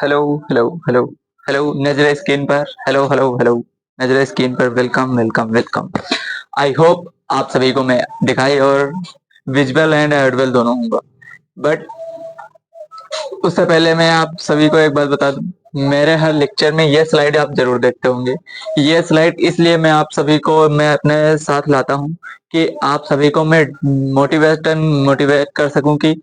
Hello hello hello hello नजर screen पर hello hello hello नजर स्क्रीन पर welcome welcome welcome. I hope आप सभी को मैं दिखाई और विजुअल एंड ऑडिबल दोनों होगा। बट उससे पहले मैं आप सभी को एक बात बता दूं, मेरे हर लेक्चर में ये स्लाइड आप जरूर देखते होंगे। ये स्लाइड इसलिए मैं आप सभी को मैं अपने साथ लाता हूं कि आप सभी को मैं मोटिवेट कर सकूं कि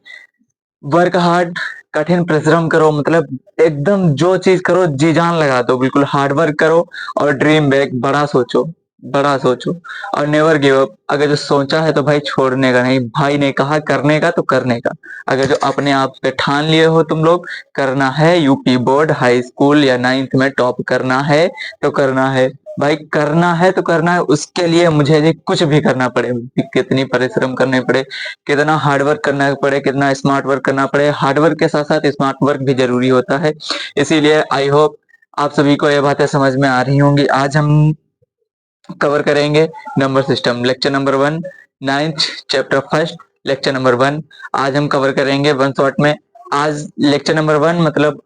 वर्क हार्ड, कठिन परिश्रम करो, मतलब एकदम जो चीज करो जी जान लगा दो, बिल्कुल हार्ड वर्क करो और ड्रीम बैग बड़ा सोचो, बड़ा सोचो और नेवर गिव अप। अगर जो सोचा है तो भाई छोड़ने का नहीं, भाई ने कहा करने का तो करने का। अगर जो अपने आप पे ठान लिए हो तुम लोग, करना है यूपी बोर्ड हाई स्कूल या नाइन्थ में टॉप करना है तो करना है भाई, करना है तो करना है। उसके लिए मुझे जी कुछ भी करना पड़े, कितनी परिश्रम करने पड़े, कितना हार्ड वर्क करना पड़े, कितना स्मार्ट वर्क करना पड़े, हार्ड वर्क के साथ साथ स्मार्ट वर्क भी जरूरी होता है। इसीलिए आई होप आप सभी को ये बातें समझ में आ रही होंगी। आज हम कवर करेंगे number system, lecture number 1, ninth chapter first, lecture number 1। आज हम कवर करेंगे वन शॉट में। आज लेक्चर नंबर 1 मतलब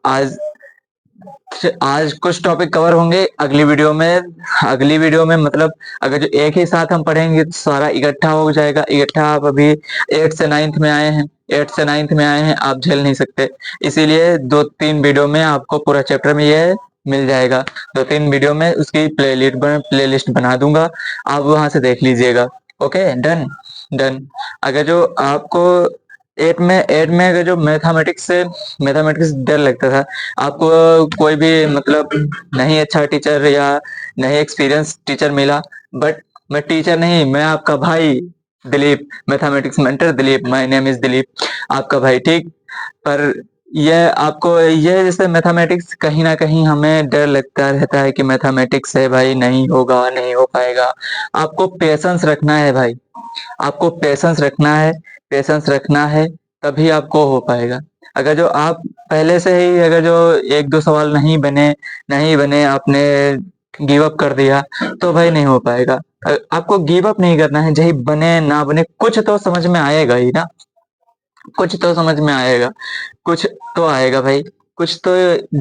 आज कुछ टॉपिक कवर होंगे, अगली वीडियो में मतलब अगर जो एक ही साथ हम पढ़ेंगे तो सारा इकट्ठा हो जाएगा। इकट्ठा आप अभी 8 से 9th में आए हैं, 8 से 9th में आए हैं, आप झेल नहीं सकते। इसीलिए 2-3 वीडियो में आपको पूरा चैप्टर में ये मिल जाएगा। 2-3 वीडियो में उसकी प्लेलिस्ट बना दूंगा, आप वहां से देख लीजिएगा। Okay, done done. अगर जो आपको एट में अगर जो मैथमेटिक्स डर लगता था आपको, कोई भी मतलब नहीं अच्छा टीचर या नहीं एक्सपीरियंस टीचर मिला, बट मैं टीचर नहीं, मैं आपका भाई Dilip, mathematics mentor Dilip, my name is Dilip, आपका भाई, ठीक। पर ये जैसे मैथमेटिक्स कहीं ना कहीं हमें डर लगता रहता है कि मैथमेटिक्स है भाई, नहीं होगा, नहीं हो पाएगा। आपको पेशेंस रखना है भाई, आपको पेशेंस रखना है, पेशेंस रखना है, तभी आपको हो पाएगा। अगर जो आप पहले से ही अगर जो एक दो सवाल नहीं बने आपने गिव अप कर दिया तो भाई नहीं हो पाएगा। आपको गिव अप नहीं करना है, चाहे बने ना बने कुछ तो समझ में आएगा ही ना, कुछ तो समझ में आएगा, कुछ तो आएगा भाई, कुछ तो।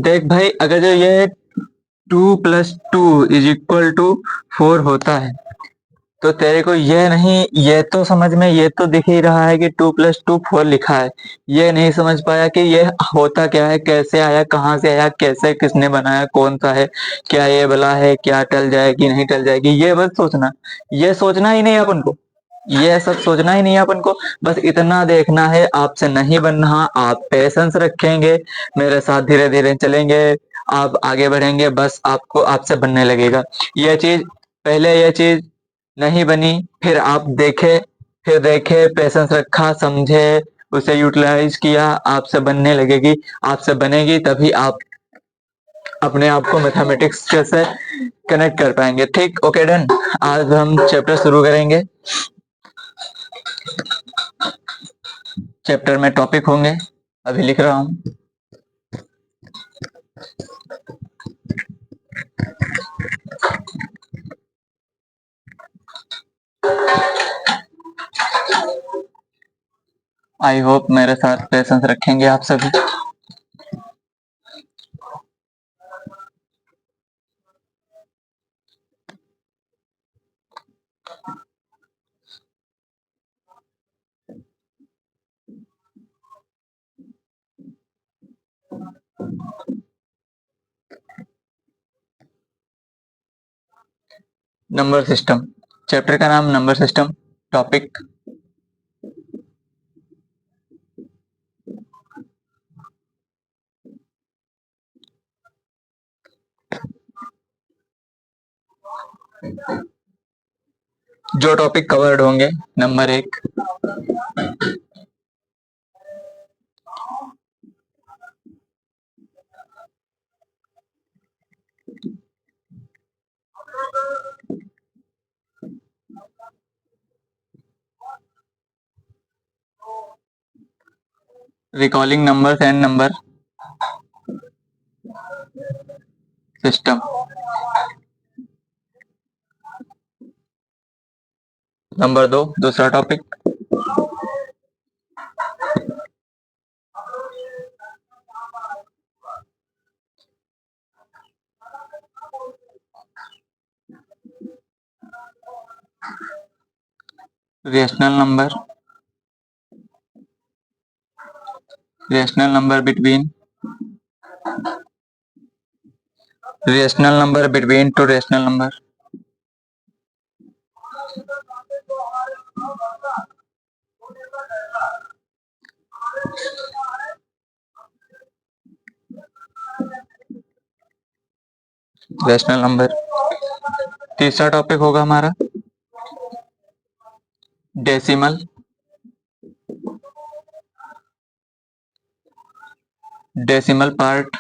देख भाई, अगर जो ये 2+2 = 4 होता है तो तेरे को ये नहीं, ये तो समझ में ये तो दिख ही रहा है कि 2+2 4 लिखा है। ये नहीं समझ पाया कि ये होता क्या है, कैसे आया, कहाँ से आया, कैसे किसने बनाया, कौन सा है, क्या ये भला है, क्या टल जाएगी नहीं टल जाएगी, ये बस सोचना। ये सोचना ही नहीं अपन को, ये सब सोचना ही नहीं है अपन को। बस इतना देखना है, आपसे नहीं बनना। आप पेशेंस रखेंगे, मेरे साथ धीरे धीरे चलेंगे, आप आगे बढ़ेंगे, बस आपको आपसे बनने लगेगा ये चीज। पहले ये चीज नहीं बनी, फिर देखे पेशेंस रखा, समझे, उसे यूटिलाइज किया, आपसे बनने लगेगी, आपसे बनेगी, तभी आप अपने आप को मैथमेटिक्स से कनेक्ट कर पाएंगे। ठीक, ओके, डन। आज हम चैप्टर शुरू करेंगे। चैप्टर में टॉपिक होंगे, अभी लिख रहा हूँ। आई होप मेरे साथ पेशेंस रखेंगे आप सभी। नंबर सिस्टम, चैप्टर का नाम नंबर सिस्टम, टॉपिक जो टॉपिक कवर्ड होंगे, number 1, recalling numbers and number system. Number 2, दूसरा topic, rational number between two rational number. Rational number. तीसरा टॉपिक होगा हमारा decimal part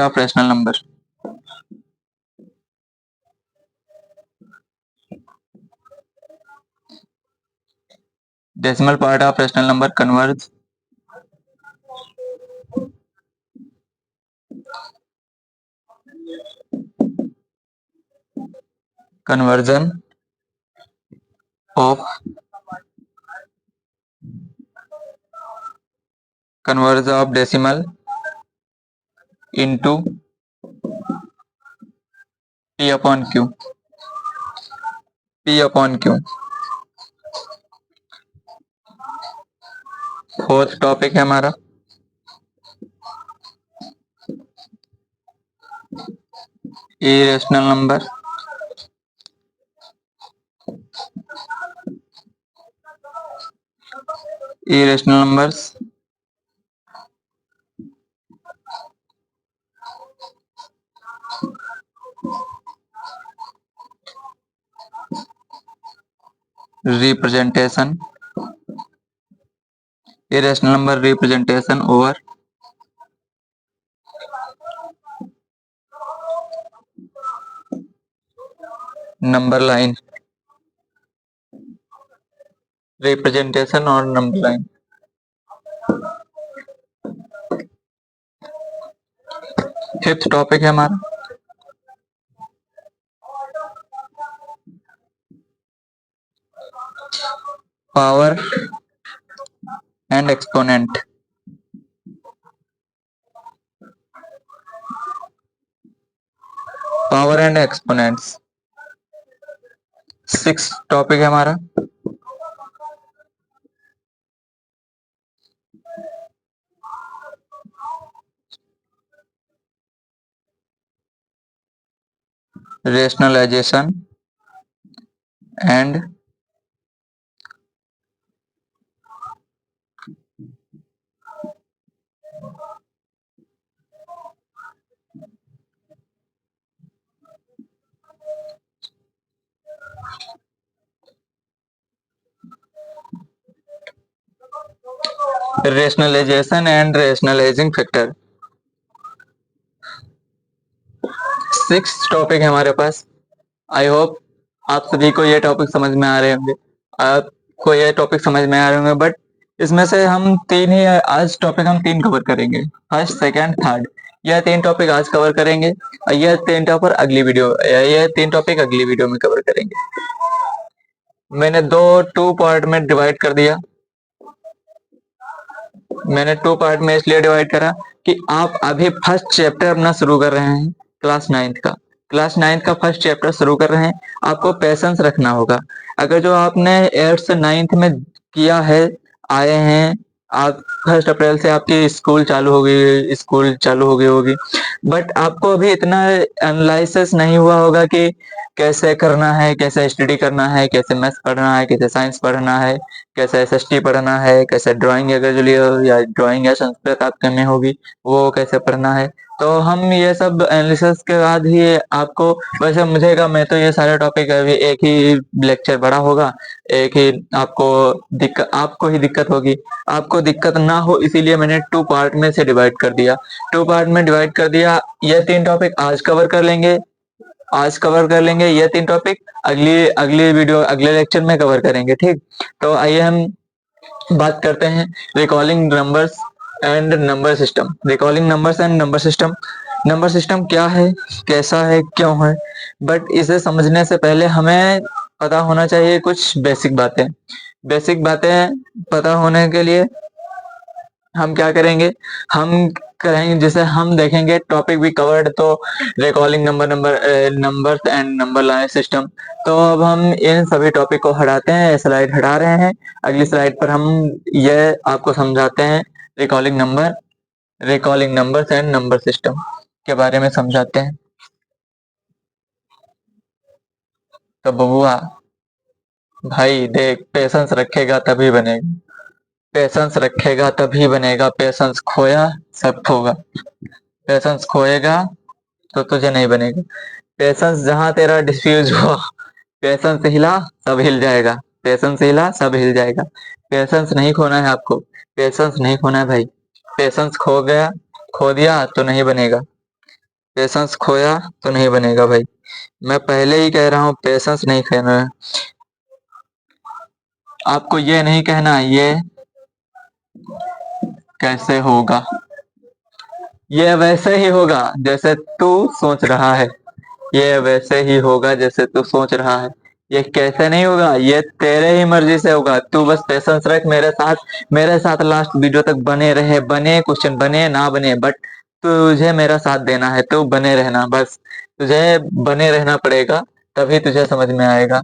of rational number. Decimal part of rational number conversion of decimal into P upon Q। Fourth topic है हमारा irrational number. Irrational numbers representation over number line. Representation और number line. Fifth topic है हमारा power and exponent. Power and exponents. Six topic है हमारा rationalisation and rationalising factor. Six topic है हमारे पास। I hope आप सभी को ये टॉपिक समझ में आ रहे होंगे, बट इसमें से हम आज टॉपिक हम तीन कवर करेंगे, फर्स्ट सेकंड थर्ड। यह तीन टॉपिक आज कवर करेंगे और यह तीन टॉपिक अगली वीडियो में कवर करेंगे। मैंने टू पार्ट में डिवाइड कर दिया। मैंने टू पार्ट में इसलिए डिवाइड करा कि आप अभी फर्स्ट चैप्टर अपना शुरू कर रहे हैं, क्लास नाइन्थ का फर्स्ट चैप्टर शुरू कर रहे हैं। आपको पेशेंस रखना होगा। अगर जो आपने 8th से 9th में किया है, आए हैं आप, 1 अप्रैल से आपकी स्कूल चालू हो गई होगी, बट आपको अभी इतना एनालिसिस नहीं हुआ होगा कि कैसे करना है, कैसे स्टडी करना है, कैसे मैथ्स पढ़ना है, कैसे साइंस पढ़ना है, कैसे एसएसटी पढ़ना है, कैसे ड्राइंग अगर जो लिए या ड्राइंग या संस्कृत आपके में होगी वो कैसे पढ़ना है। तो हम ये सब एनालिसिस के बाद ही आपको, वैसे मैं तो ये सारे टॉपिक अभी एक ही लेक्चर बड़ा होगा, एक ही आपको ही दिक्कत होगी। आपको दिक्कत ना हो इसीलिए मैंने टू पार्ट में से डिवाइड कर दिया। ये तीन टॉपिक आज कवर कर लेंगे, ये तीन टॉपिक अगली वीडियो अगले लेक्चर में कवर करेंगे, ठीक। तो आइए हम बात करते हैं recalling numbers and number system. Number system क्या है, कैसा है, क्यों है, बट इसे समझने से पहले हमें पता होना चाहिए कुछ बेसिक बातें। पता होने के लिए हम क्या करेंगे, हम करेंगे जैसे हम देखेंगे टॉपिक भी कवर्ड, तो recalling numbers and number line system. तो अब हम इन सभी टॉपिक को हटाते हैं, स्लाइड हटा रहे हैं। अगली स्लाइड पर हम ये आपको समझाते हैं recalling numbers and number system के बारे में समझाते हैं। तो बबुआ भाई देख, पेशेंस रखेगा तभी बनेगा, पेशेंस रखेगा तभी बनेगा, पेशेंस खोया सब खोगा, पेशेंस खोएगा तो तुझे नहीं बनेगा। पेशेंस जहां तेरा डिफ्यूज हुआ, पेशेंस हिला सब हिल जाएगा, पेशेंस हिला सब हिल जाएगा। पेशेंस नहीं खोना है आपको, पेशेंस नहीं खोना है भाई। पेशेंस खो गया, खो दिया तो नहीं बनेगा, पेशेंस खोया तो नहीं बनेगा भाई। मैं पहले ही कह रहा हूँ, पेशेंस नहीं खोना है आपको। ये नहीं कहना ये कैसे होगा, ये वैसे ही होगा जैसे तू सोच रहा है, ये वैसे ही होगा जैसे तू सोच रहा है। ये कैसे नहीं होगा, ये तेरे ही मर्जी से होगा। तू बस पेशेंस रख मेरे साथ, मेरे साथ लास्ट वीडियो तक बने रहे, बने क्वेश्चन बने ना बने, बट तुझे मेरा साथ देना है, तू बने रहना बस, तुझे बने रहना पड़ेगा, तभी तुझे समझ में आएगा।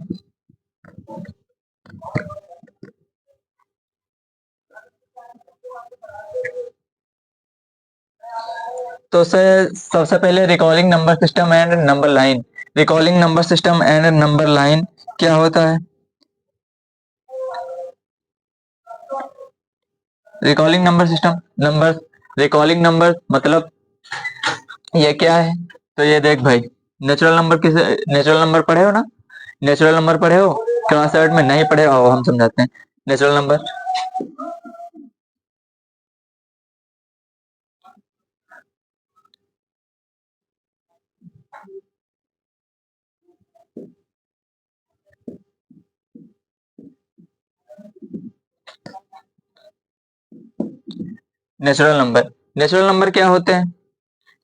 तो से सबसे पहले recalling number system and number line. Recalling number system and number line क्या होता है? Recalling number system, number, recalling number मतलब ये क्या है? तो ये देख भाई, नेचुरल नंबर किसे, नेचुरल नंबर पढ़े हो ना, नेचुरल नंबर पढ़े हो क्लास 8 में? नहीं पढ़े हो, हम समझाते हैं। Natural number, natural number, natural number क्या होते हैं?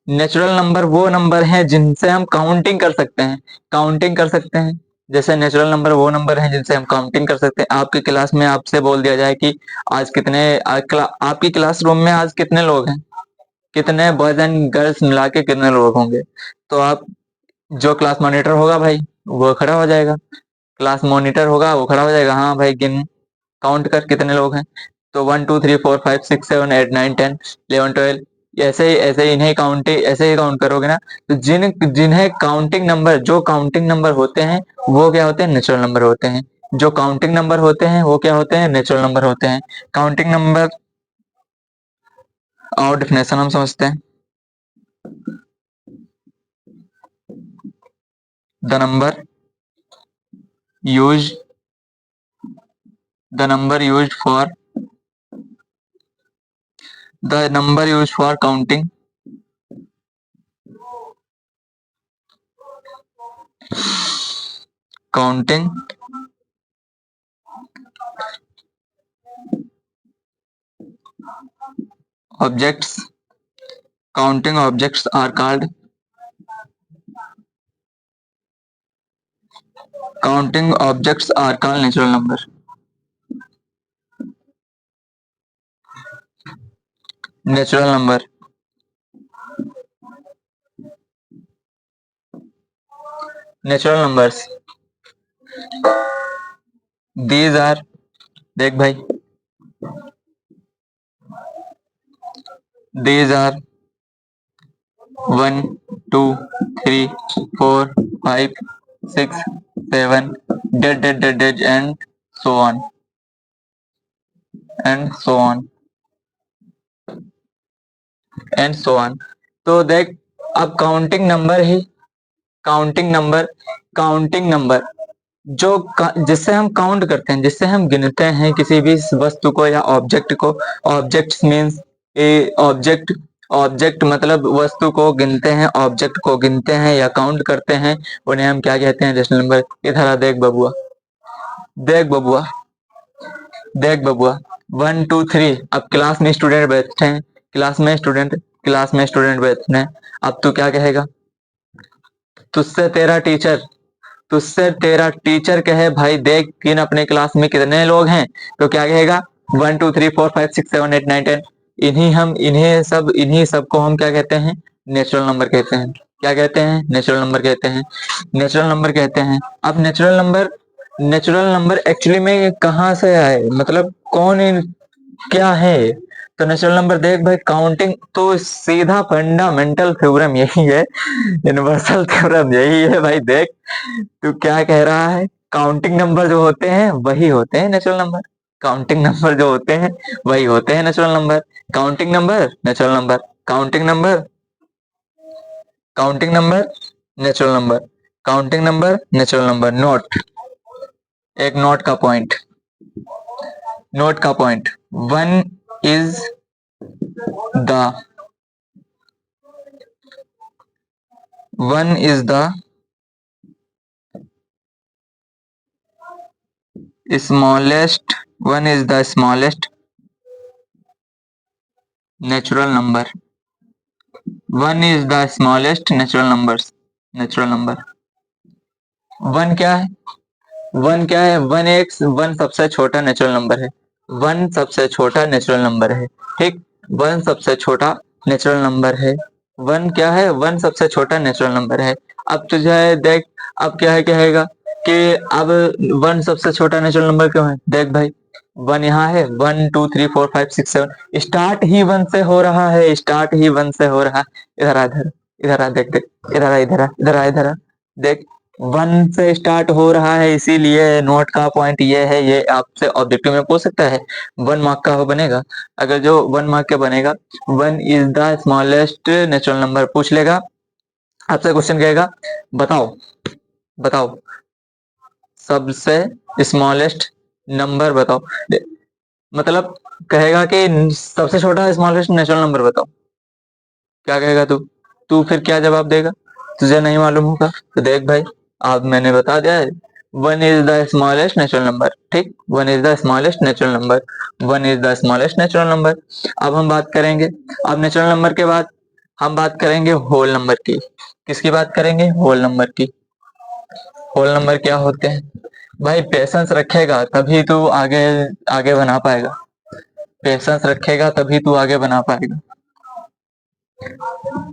नेचुरल नंबर वो नंबर हैं जिनसे हम काउंटिंग कर सकते हैं, काउंटिंग कर सकते हैं। जैसे नेचुरल नंबर वो नंबर हैं जिनसे हम काउंटिंग कर सकते हैं। आपकी क्लास में आपसे बोल दिया जाए कि आज कितने, आपकी क्लासरूम में आज कितने लोग हैं, कितने बॉयज एंड गर्ल्स मिला के कितने लोग होंगे, तो आप, जो क्लास मॉनिटर होगा भाई वो खड़ा हो जाएगा, क्लास मॉनिटर होगा वो खड़ा हो जाएगा, हाँ भाई गिन, काउंट कर कितने लोग हैं। तो 1 2 3 4 5 6 7 8 9 10 11 12, ऐसे ही इन्हें काउंटिंग, ऐसे ही काउंट करोगे ना, तो जिन्हें काउंटिंग नंबर, जो काउंटिंग नंबर होते हैं वो क्या होते हैं? नेचुरल नंबर होते हैं। जो काउंटिंग नंबर होते हैं वो क्या होते हैं? नेचुरल नंबर होते हैं। काउंटिंग नंबर और डेफिनेशन हम समझते हैं। The number use, the number use for, the number use for counting, counting objects, counting objects are called, counting objects are called natural number, natural number, natural numbers, these are, देख भाई, these are 1 2 3 4 5 6 7 dead and so on, and so on, and so on। तो देख, अब counting number ही, counting number, counting number जो जिससे हम count करते हैं, जिससे हम गिनते हैं किसी भी वस्तु को या ऑब्जेक्ट को। ऑब्जेक्ट्स मीन्स, ऑब्जेक्ट, ऑब्जेक्ट मतलब वस्तु को गिनते हैं, ऑब्जेक्ट को गिनते हैं या काउंट करते हैं, उन्हें हम क्या कहते हैं? Rational number. इधर आ, देख बबुआ, देख बबुआ, देख बबुआ, 1 2 3, अब क्लास में स्टूडेंट बैठे हैं, क्लास में स्टूडेंट, क्लास में स्टूडेंट बैठे हैं। अब तू क्या कहेगा? तुझसे तेरा टीचर, तुझसे तेरा टीचर कहे भाई देख किन अपने क्लास में कितने लोग हैं, तो क्या कहेगा? 1 2 3 4 5 6 7 8 9 10, इन्हीं सब को हम क्या कहते हैं? नेचुरल नंबर कहते हैं। क्या कहते हैं? नेचुरल नंबर कहते हैं। नेचुरल नंबर कहते हैं। अब नेचुरल नंबर एक्चुअली में कहाँ से आए, मतलब क्या है? तो नेचुरल नंबर देख भाई, काउंटिंग तो सीधा फंडामेंटल थ्योरम यही है, यूनिवर्सल थ्योरम यही है भाई। देख तू क्या कह रहा है, काउंटिंग नंबर जो होते हैं वही होते हैं नेचुरल नंबर। काउंटिंग नंबर जो होते हैं वही होते हैं natural number. Counting number natural number, counting number, counting number natural number, counting number natural number. Note, एक नोट का point, one is the one is the smallest one is the smallest natural number. One is the smallest natural number. One क्या है? One सबसे छोटा natural number है। One सबसे छोटा natural number है। ठीक, वन सबसे छोटा नेचुरल नंबर है। वन क्या है? वन सबसे छोटा नेचुरल नंबर है। अब तुझे देख, अब क्या है कहेगा कि अब वन सबसे छोटा नेचुरल नंबर क्यों है? देख भाई, वन यहाँ है, 1 2 3 4 5 6 7, स्टार्ट ही वन से हो रहा है, स्टार्ट ही वन से हो रहा है। इधर आ, इधर आ, देख देख, इधर आ, इधर आ, इधर आ, इधर आ, देख, वन से स्टार्ट हो रहा है, इसीलिए नोट का पॉइंट ये है। ये आपसे ऑब्जेक्टिव में पूछ सकता है, 1 मार्क का हो बनेगा। अगर जो 1 मार्क का बनेगा, one is the smallest natural number पूछ लेगा, आपसे क्वेश्चन कहेगा बताओ, बताओ सबसे स्मॉलेस्ट नंबर बताओ। मतलब कहेगा कि सबसे छोटा स्मॉलेस्ट नेचुरल नंबर बताओ। क्या कहेगा तू? तू फिर क्या जवाब देगा? तुझे नहीं मालूम होगा तो देख भाई, अब मैंने बता दिया है, one is the smallest natural number. ठीक, one is the smallest natural number, one is the smallest natural number. अब हम बात करेंगे, अब नेचुरल नंबर के बाद हम बात करेंगे होल नंबर की। किसकी बात करेंगे? होल नंबर की। होल नंबर क्या होते हैं भाई? पेशेंस रखेगा तभी तू आगे आगे बना पाएगा। पेशेंस रखेगा तभी तू आगे बना पाएगा।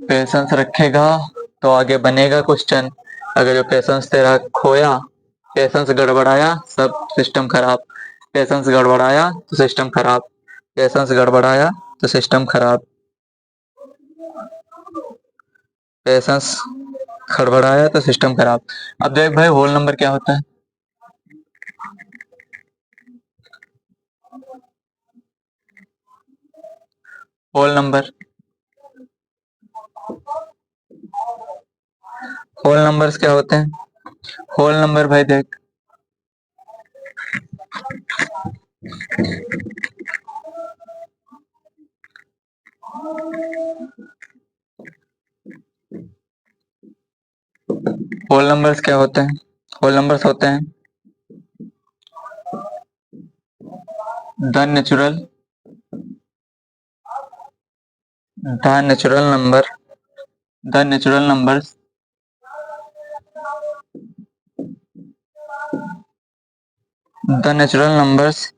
पेशेंस रखेगा तो आगे बनेगा क्वेश्चन। अगर जो पेशेंस तेरा खोया, पेशेंस गड़बड़ाया, सब सिस्टम खराब। पेशेंस गड़बड़ाया तो सिस्टम खराब, पेशेंस गड़बड़ाया तो सिस्टम खराब, पेशेंस गड़बड़ाया तो सिस्टम खराब। अब देख भाई, होल नंबर क्या होता है? होल नंबर, होल नंबर्स क्या होते हैं? होल नंबर भाई देख, होल नंबर्स क्या होते हैं? होल नंबर्स होते हैं the natural the natural number the natural numbers the natural numbers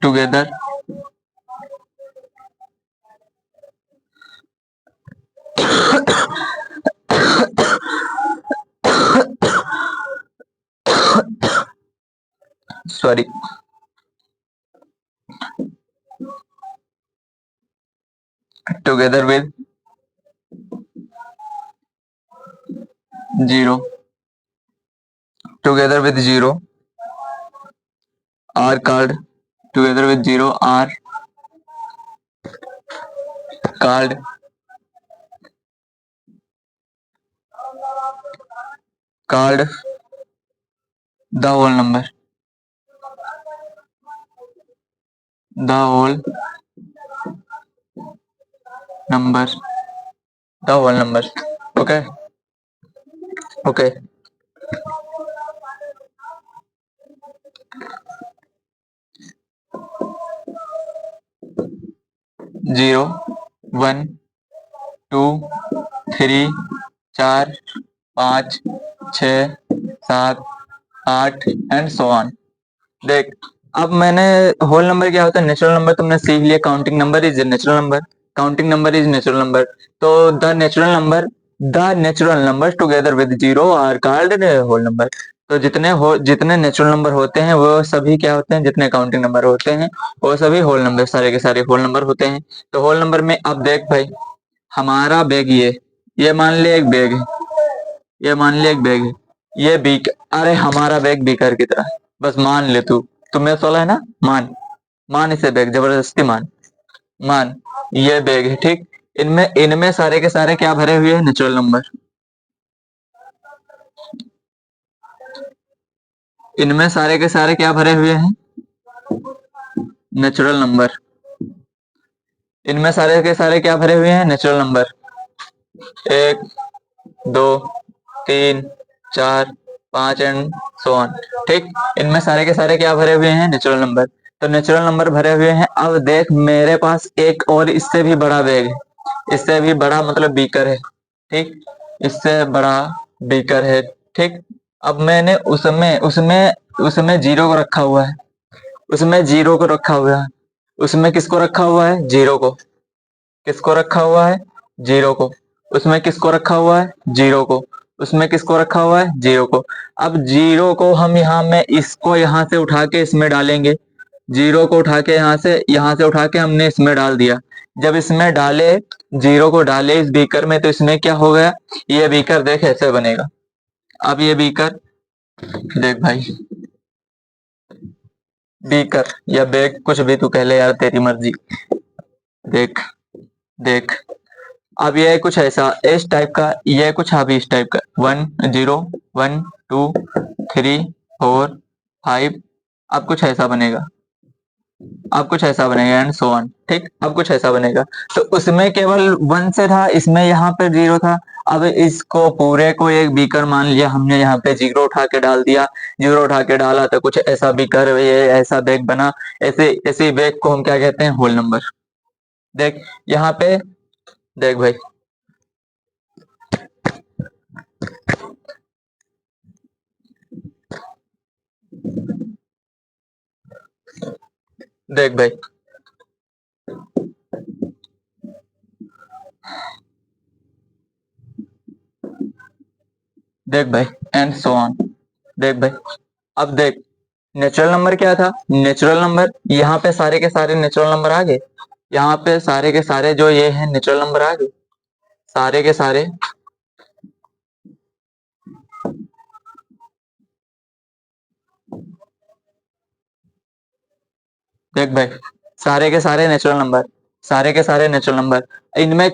together sorry, together with zero, together with zero are called, together with zero are called, called the whole number, the whole number, the whole number. Okay, okay. Zero, 1 2 3 4 5 6 7 8 and so on. देख, अब मैंने whole number क्या होता है, natural number तुमने सीख लिया, counting number is natural number, counting number is natural number. तो the natural number together with zero are called whole number. तो जितने नेचुरल नंबर होते हैं वो सभी क्या होते हैं, जितने काउंटिंग नंबर होते हैं वो सभी होल नंबर, सारे के सारे होल नंबर होते हैं। तो होल नंबर में अब देख भाई, हमारा बैग ये मान ले एक बैग है, ये मान ले एक बैग है, ये बीक अरे हमारा बैग बीकर की तरह है। बस मान ले तू मेरे वाला है ना, मान मान इसे बैग, जबरदस्ती मान, मान ये बैग है ठीक। इनमें इनमें सारे के सारे क्या भरे हुए हैं, नेचुरल नंबर। इनमें सारे के सारे क्या भरे हुए हैं, नेचुरल नंबर। इनमें सारे के सारे क्या भरे हुए हैं, नेचुरल नंबर। एक, दो, तीन, चार, पांच एंड सो ऑन। ठीक, इनमें सारे के सारे क्या भरे हुए हैं, नेचुरल नंबर। तो नेचुरल नंबर भरे हुए हैं। अब देख मेरे पास एक और इससे भी बड़ा बैग है, इससे भी बड़ा मतलब बीकर है ठीक, इससे बड़ा बीकर है ठीक। अब मैंने उसमें उसमें उसमें जीरो को रखा हुआ है, उसमें जीरो को रखा हुआ है, उसमें किसको रखा हुआ है, जीरो को। किसको रखा हुआ है, जीरो को। उसमें किसको रखा हुआ है, जीरो को। उसमें किसको रखा हुआ है, जीरो को। अब जीरो को हम यहाँ में इसको यहाँ से उठा के इसमें डालेंगे, जीरो को उठा के यहाँ से उठा के हमने इसमें डाल दिया। जब इसमें डाले, जीरो को डाले इस बीकर में, तो इसमें क्या हो गया, ये बीकर देख ऐसे बनेगा। अब ये बीकर देख भाई, बीकर या बैग कुछ भी तू कह ले यार, तेरी मर्जी। देख देख, अब ये कुछ ऐसा इस टाइप का, ये कुछ अभी इस टाइप का, 1 0 1 2 3 4 5। अब कुछ ऐसा बनेगा, अब कुछ ऐसा बनेगा एंड सो ऑन ठीक। अब कुछ ऐसा बनेगा। तो उसमें केवल वन से था, इसमें यहाँ पे जीरो था। अब इसको पूरे को एक बीकर मान लिया हमने, यहाँ पे जीरो उठा के डाल दिया, जीरो उठा के डाला तो कुछ ऐसा बीकर, ये ऐसा बैग बना। ऐसे ऐसे बैग को हम क्या कहते हैं, होल नंबर। देख यहाँ पे, देख भाई, देख भाई, देख भाई एंड सो ऑन। देख भाई, अब देख नेचुरल नंबर क्या था, नेचुरल नंबर यहाँ पे सारे के सारे नेचुरल नंबर आ गए, यहाँ पे सारे के सारे जो ये हैं नेचुरल नंबर आ गए, सारे के सारे। देख भाई, सारे के सारे नेचुरल नंबर, सारे के सारे नेचुरल नंबर। इनमें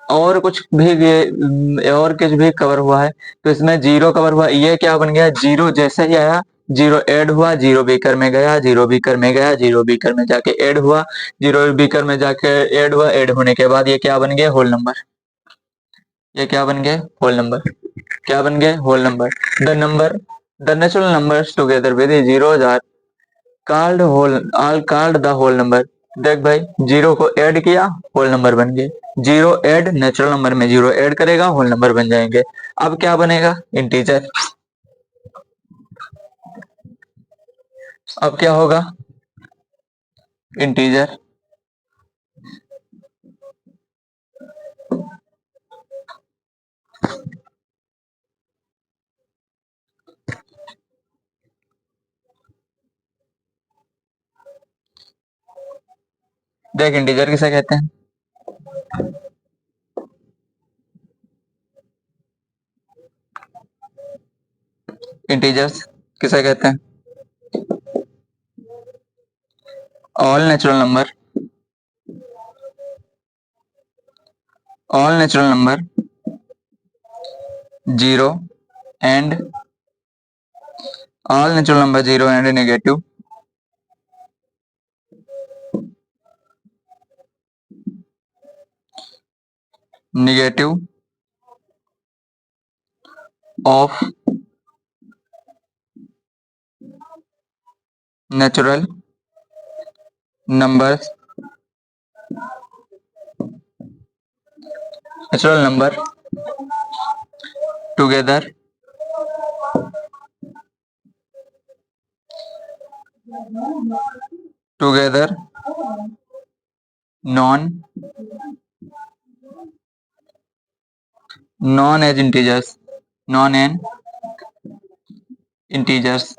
और कुछ भी और कुछ भी कवर हुआ है, तो इसमें जीरो कवर हुआ, ये क्या बन गया, जीरो जैसे ही आया जीरो ऐड हुआ, जीरो बीकर में गया, जीरो बीकर में गया, जीरो बीकर में जाके ऐड हुआ, जीरो बीकर में जाके ऐड हुआ, ऐड होने के बाद ये क्या बन गया, होल नंबर। ये क्या बन गए, होल नंबर। क्या बन गए, whole number. The natural numbers together with zeros are called whole, all called the whole number. देख भाई, जीरो को ऐड किया, होल नंबर बन गए। जीरो ऐड नेचुरल नंबर में, जीरो ऐड करेगा होल नंबर बन जाएंगे। अब क्या बनेगा, इंटीजर। अब क्या होगा, इंटीजर। देख इंटीजर किसे कहते हैं, इंटीजर्स किसे कहते हैं, all natural number, all natural number zero and, all natural number zero and negative, negative of natural numbers, natural number together together known known as integers, known as integers,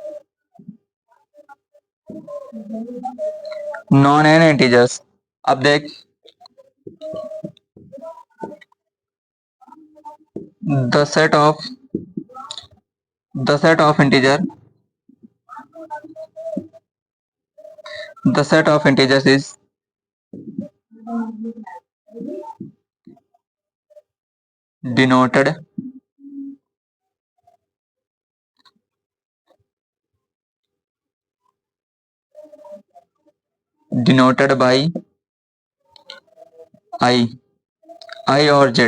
known as integers. अब देख, the set of integer, the set of integers is denoted by I और Z,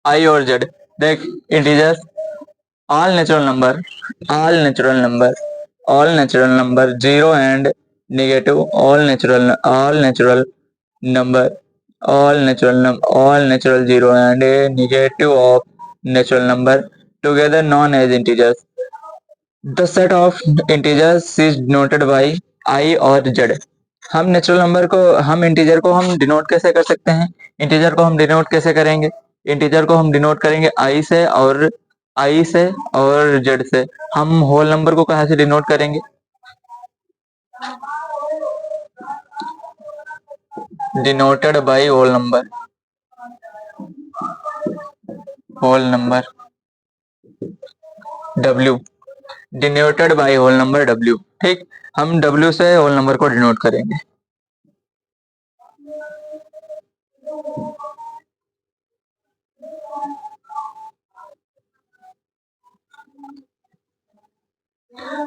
I और Z। देख, integers, all natural number, all natural number, all natural number zero and negative, all natural number, all natural zero and a negative of natural number together known as integers। The set of integers is denoted by I और Z। हम natural number को, हम integer को हम denote कैसे कर सकते हैं? इंटीजर को हम डिनोट कैसे करेंगे? इंटीजर को हम डिनोट करेंगे I से और Z से। हम होल नंबर को कहाँ से डिनोट करेंगे? Denoted by whole number, W, denoted by whole number W। ठीक, हम W से होल नंबर को डिनोट करेंगे।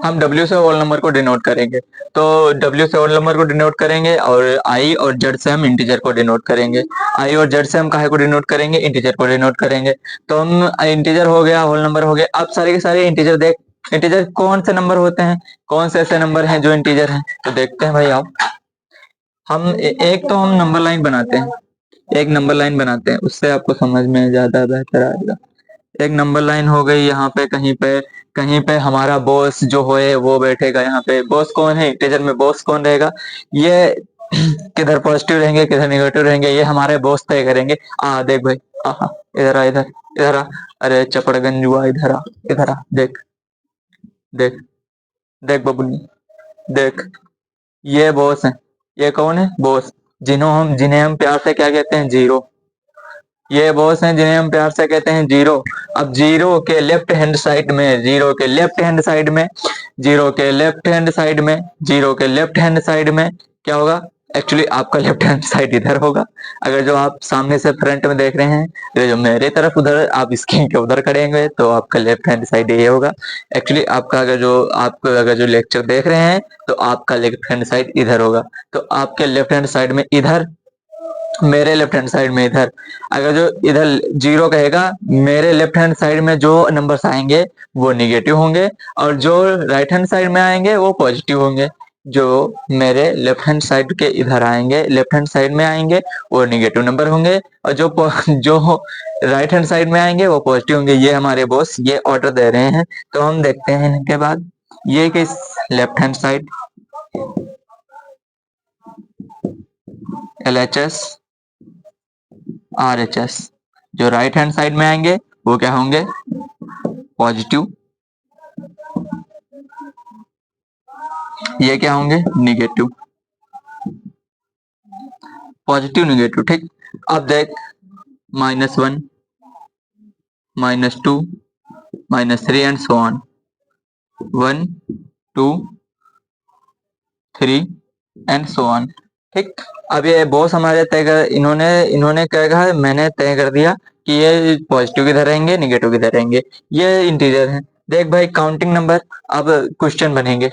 हम W से होल नंबर को डिनोट करेंगे, तो W से होल नंबर को डिनोट करेंगे और I और Z से हम इंटीजर को डिनोट करेंगे। I और Z से हम काहे को डिनोट करेंगे? इंटीजर को डिनोट करेंगे। तो हम इंटीजर हो गया, होल नंबर हो गया। अब सारे के सारे इंटीजर देख, इंटीजर कौन से नंबर होते हैं? कौन से ऐसे नंबर हैं जो इंटीजर हैं? तो देखते हैं भाई आओ। हम एक तो हम नंबर लाइन बनाते हैं, एक नंबर लाइन बनाते हैं, उससे आपको समझ में ज्यादा बेहतर आएगा। एक नंबर लाइन हो गई, यहाँ पे कहीं पे हमारा बॉस जो है वो बैठेगा। यहाँ पे बॉस कौन है? इंटीजर में बॉस कौन रहेगा? ये किधर पॉजिटिव रहेंगे किधर नेगेटिव रहेंगे, ये हमारे बॉस तय करेंगे। देख भाई, इधर आ, इधर आ, अरे चपड़गंजुआ इधर आ, इधर आ, देख देख देख बबुनी, देख, ये बॉस है। ये कौन है? बॉस, जिन्हें हम प्यार से क्या कहते हैं? जीरो। ये बॉस हैं जिन्हें हम प्यार से कहते हैं जीरो। अब जीरो के लेफ्ट हैंड साइड में, जीरो के लेफ्ट हैंड साइड में, जीरो के लेफ्ट हैंड साइड में, जीरो के लेफ्ट हैंड साइड में क्या होगा? एक्चुअली आपका लेफ्ट हैंड साइड इधर होगा। अगर जो आप सामने से फ्रंट में देख रहे हैं, तो जो मेरे तरफ उधर आप स्क्रीन के उधर करेंगे तो आपका लेफ्ट हैंड साइड ये होगा। एक्चुअली आपका अगर जो लेक्चर देख रहे हैं तो आपका लेफ्ट हैंड साइड इधर होगा। तो आपके लेफ्ट हैंड साइड में इधर, मेरे लेफ्ट हैंड साइड में इधर। अगर जो इधर जीरो कहेगा, मेरे लेफ्ट हैंड साइड में जो नंबर्स आएंगे वो निगेटिव होंगे और जो राइट हैंड साइड में आएंगे वो पॉजिटिव होंगे। जो मेरे लेफ्ट हैंड साइड के इधर आएंगे, लेफ्ट हैंड साइड में आएंगे, वो निगेटिव नंबर होंगे और जो राइट हैंड साइड में आएंगे वो पॉजिटिव होंगे। ये हमारे बॉस ये ऑर्डर दे रहे हैं। तो हम देखते हैं इनके बाद, ये किस left hand side LHS RHS, जो राइट हैंड साइड में आएंगे वो क्या होंगे? पॉजिटिव। ये क्या होंगे? निगेटिव। पॉजिटिव निगेटिव, ठीक। अब देख, -1, -2, -3 and so on, 1, 2, 3 and so on, ठीक। अब ये बॉस हमारे तय कर, इन्होंने क्या कहा? मैंने तय कर दिया कि ये पॉजिटिव किधर रहेंगे, निगेटिव किधर रहेंगे। ये इंटीजर है। देख भाई, काउंटिंग नंबर। अब क्वेश्चन बनेंगे,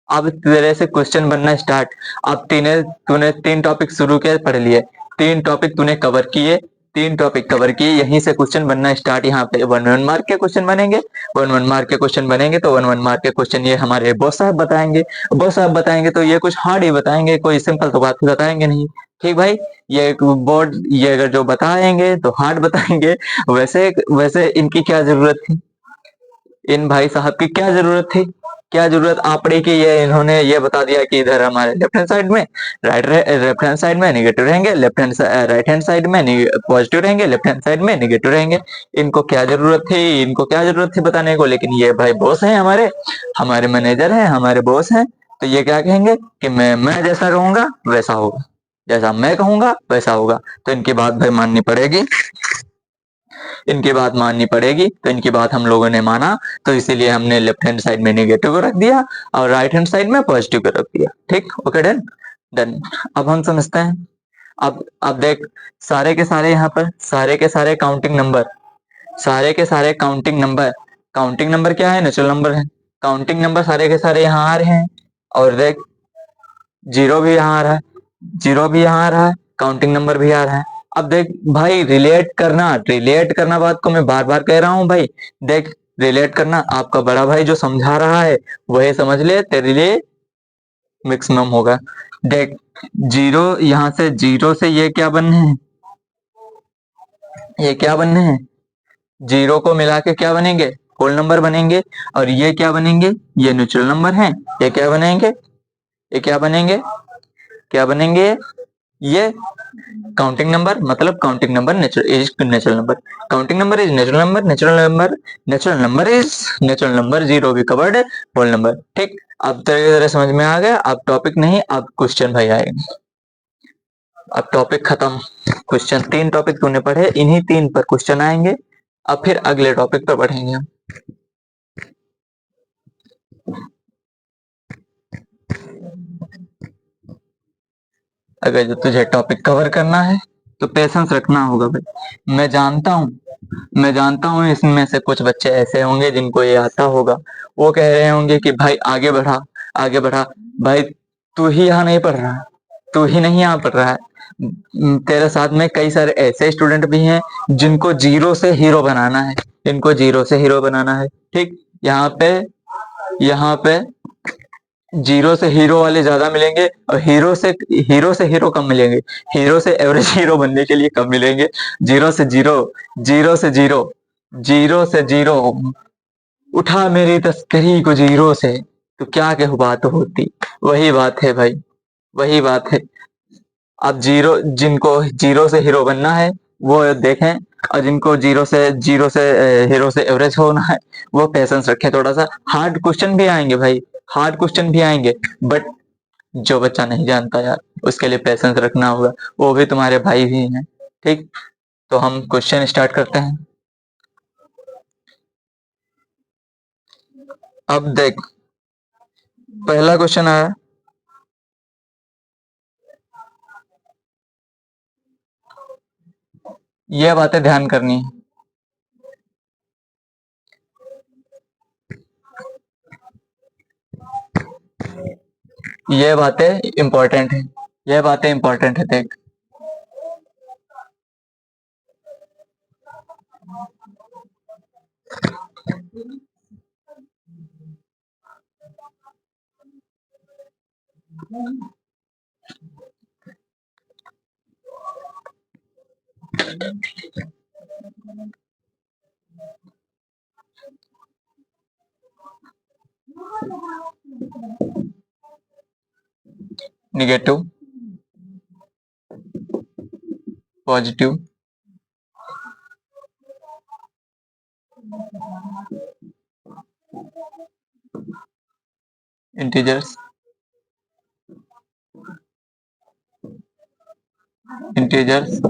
अब तेरे से क्वेश्चन बनना स्टार्ट। अब तूने 3 टॉपिक शुरू किए, पढ़ लिए, 3 टॉपिक तूने कवर किए, 3 टॉपिक कवर किए, यहीं से क्वेश्चन बनना स्टार्ट। यहाँ पे 1 मार्क के क्वेश्चन बनेंगे, 1 मार्क के क्वेश्चन बनेंगे। तो 1 मार्क के क्वेश्चन ये हमारे बॉस साहब बताएंगे। बॉस साहब बताएंगे तो ये कुछ हार्ड ही बताएंगे, कोई सिंपल तो बात बताएंगे नहीं, ठीक भाई। ये अगर जो बताएंगे तो हार्ड बताएंगे। वैसे वैसे इनकी क्या जरूरत थी? इन भाई साहब की क्या जरूरत थी, क्या जरूरत आ पड़ी कि ये इन्होंने ये बता दिया कि इधर हमारे लेफ्ट हैंड साइड में लेफ्ट हैंड साइड में नेगेटिव रहेंगे, राइट हैंड साइड में पॉजिटिव रहेंगे, लेफ्ट हैंड साइड में नेगेटिव रहेंगे। इनको क्या जरूरत थी, इनको क्या जरूरत थी बताने को, लेकिन ये भाई बॉस हैं हमारे, हमारे मैनेजर हैं, हमारे बॉस हैं, तो ये क्या कहेंगे कि मैं जैसा कहूंगा वैसा होगा, जैसा मैं कहूंगा वैसा होगा। तो इनकी बात भाई माननी पड़ेगी, इनकी बात माननी पड़ेगी। तो इनकी बात हम लोगों ने माना, तो इसीलिए हमने लेफ्ट हैंड साइड में नेगेटिव को रख दिया और राइट हैंड साइड में पॉजिटिव को रख दिया। ठीक, ओके, डन डन। अब हम समझते हैं। अब देख, सारे के सारे यहाँ पर सारे के सारे काउंटिंग नंबर, सारे के सारे काउंटिंग नंबर क्या है, नेचुरल नंबर है। काउंटिंग नंबर सारे के सारे यहाँ आ रहे हैं, और देख जीरो भी यहाँ आ रहा है, जीरो भी यहाँ आ रहा है, काउंटिंग नंबर भी आ रहा है। अब देख भाई, रिलेट करना बात को मैं बार बार कह रहा हूँ भाई। देख, रिलेट करना आपका बड़ा भाई जो समझा रहा है वही समझ ले, तेरे लिए मैक्सिमम होगा। देख, जीरो से ये क्या बनने हैं, ये क्या बनने हैं, जीरो को मिला के क्या बनेंगे, होल नंबर बनेंगे। और ये क्या बनेंगे, ये नेचुरल नंबर हैं। ये क्या बनेंगे, ये क्या बनेंगे, क्या बनेंगे, ये काउंटिंग नंबर, मतलब counting number natural number, counting number is natural number, natural number, zero भी कवर्ड है, होल नंबर। ठीक, अब तरह समझ में आ गया। अब टॉपिक नहीं, अब क्वेश्चन भाई आएंगे। अब टॉपिक खत्म, क्वेश्चन, 3 टॉपिक तूने पढ़े, इन्हीं 3 पर क्वेश्चन आएंगे। अब फिर अगले टॉपिक पर बढ़ेंगे हम। अगर जो तुझे टॉपिक कवर करना है तो पेशेंस रखना होगा भाई। मैं जानता हूँ इसमें से कुछ बच्चे ऐसे होंगे जिनको ये आता होगा, वो कह रहे होंगे कि भाई आगे बढ़ा, आगे बढ़ा। भाई तू ही यहाँ नहीं पढ़ रहा है, तू ही नहीं यहाँ पढ़ रहा है, तेरे साथ में कई सारे ऐसे स्टूडेंट भी हैं जिनको जीरो से हीरो बनाना है, इनको जीरो से हीरो बनाना है। ठीक, यहाँ पे जीरो से हीरो वाले ज्यादा मिलेंगे और हीरो से हीरो कम मिलेंगे, हीरो से एवरेज हीरो बनने के लिए कम मिलेंगे। जीरो से जीरो, जीरो से जीरो, जीरो से जीरो, उठा मेरी तस्करी को जीरो से, तो क्या कहूँ बात होती। वही बात है भाई, वही बात है। अब जिनको जीरो से हीरो बनना है वो देखें, और जिनको जीरो से हीरो से एवरेज होना है वो पेशेंस रखें। थोड़ा सा हार्ड क्वेश्चन भी आएंगे भाई, हार्ड क्वेश्चन भी आएंगे, बट जो बच्चा नहीं जानता यार उसके लिए पेशेंस रखना होगा, वो भी तुम्हारे भाई भी हैं। ठीक, तो हम क्वेश्चन स्टार्ट करते हैं। अब देख, पहला क्वेश्चन आया, ये बातें ध्यान करनी है, ये बातें इंपॉर्टेंट है, ये बातें इंपॉर्टेंट है। देख, negative, positive, integers, integers,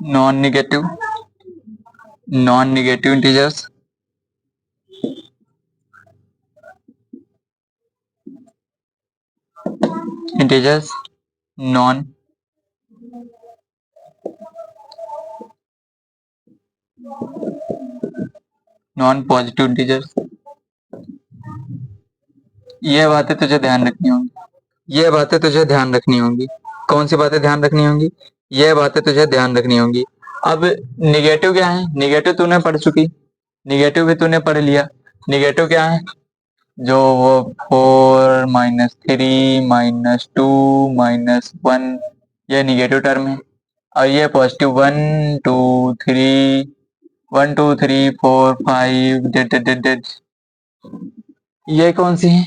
non negative, non negative integers, integers, non non positive integers. ये बातें तुझे ध्यान रखनी होंगी, ये बातें तुझे ध्यान रखनी होंगी। कौन सी बातें ध्यान रखनी होंगी, ये बातें तुझे ध्यान रखनी होंगी। अब निगेटिव क्या है, निगेटिव तूने पढ़ चुकी, निगेटिव भी तूने पढ़ लिया। निगेटिव क्या है, जो वो 4 -3 -2 -1 ये निगेटिव टर्म है, और ये पॉजिटिव 1 2 3 डेट ये कौन सी है?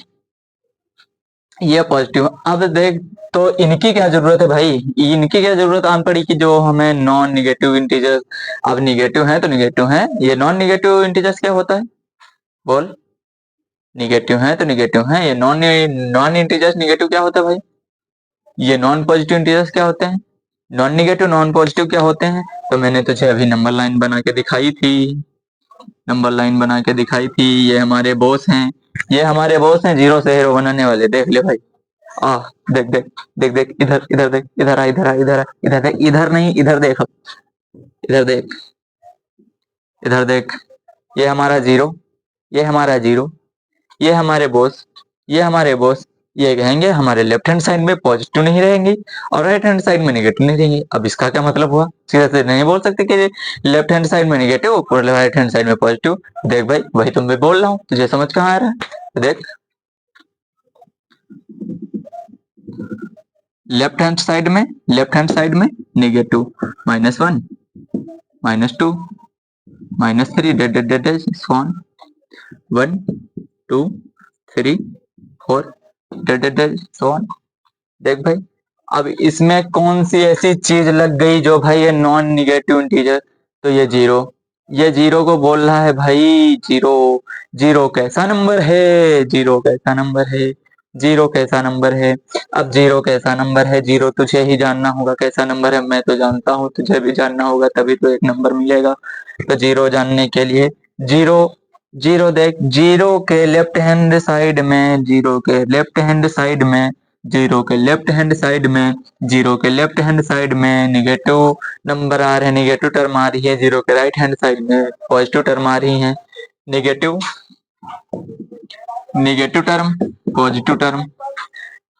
ये पॉजिटिव। अब देख, तो इनकी क्या जरूरत है भाई, इनकी क्या जरूरत आन पड़ी कि जो हमें नॉन निगेटिव इंटीजर्स, अब निगेटिव है तो निगेटिव है, ये नॉन निगेटिव इंटीजर्स क्या होता है बोल? निगेटिव है तो निगेटिव है, ये नॉन नॉन इंटीजर्स निगेटिव क्या होता है भाई? ये नॉन पॉजिटिव इंटीजर्स क्या होते हैं? नॉन निगेटिव नॉन पॉजिटिव क्या होते हैं? तो मैंने तुझे अभी नंबर लाइन बना के दिखाई थी, नंबर लाइन बना के दिखाई थी। ये हमारे बॉस हैं, ये हमारे बॉस हैं, जीरो से हीरो बनाने वाले, देख ले भाई। आ देख देख देख देख, इधर इधर देख, इधर आ इधर आ इधर आ, इधर देख, इधर नहीं इधर देख, इधर देख, इधर देख। ये हमारा जीरो, ये हमारा जीरो, ये हमारे बॉस, ये हमारे बॉस। ये कहेंगे हमारे लेफ्ट हैंड साइड में पॉजिटिव नहीं रहेंगी और राइट हैंड साइड में निगेटिव नहीं रहेंगी। अब इसका क्या मतलब हुआ? सीधा सीधा नहीं बोल सकते कि लेफ्ट हैंड साइड में निगेटिव और राइट हैंड साइड में पॉजिटिव। देख भाई, वही तुम भी बोल रहा हूँ, तुझे समझ कहाँ आ रहा है? देख, लेफ्ट हैंड साइड में negative -1 -2 -3 dot dot dot dot so on 1 2 3 4 dot dot dot so on. देख भाई, अब इसमें कौन सी ऐसी चीज लग गई जो भाई ये नॉन निगेटिव इंटीजर? तो ये जीरो, ये जीरो को बोल रहा है भाई जीरो। जीरो कैसा नंबर है? जीरो कैसा नंबर है? जीरो कैसा नंबर है? अब जीरो कैसा नंबर है? जीरो तुझे ही जानना होगा कैसा नंबर है, मैं तो जानता हूँ, तुझे भी जानना होगा, तभी तो एक नंबर मिलेगा। तो जीरो जानने के लिए, जीरो, जीरो देख, जीरो के लेफ्ट हैंड साइड में, जीरो के लेफ्ट हैंड साइड में, जीरो के लेफ्ट हैंड साइड में, जीरो के लेफ्ट हैंड साइड में निगेटिव नंबर आ रहे हैं, निगेटिव टर्म आ रही है। जीरो के राइट हैंड साइड में पॉजिटिव टर्म आ रही है। Negative, negative term, positive term,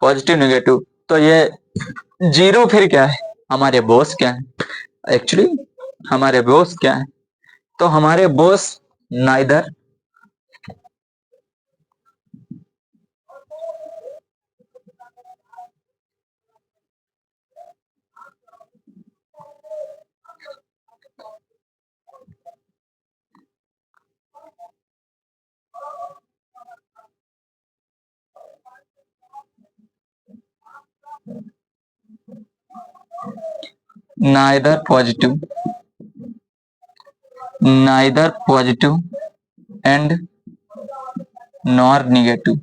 positive negative. तो ये जीरो फिर क्या है? हमारे बॉस क्या है एक्चुअली? हमारे बॉस क्या है? तो हमारे boss neither, neither positive, neither positive and nor negative.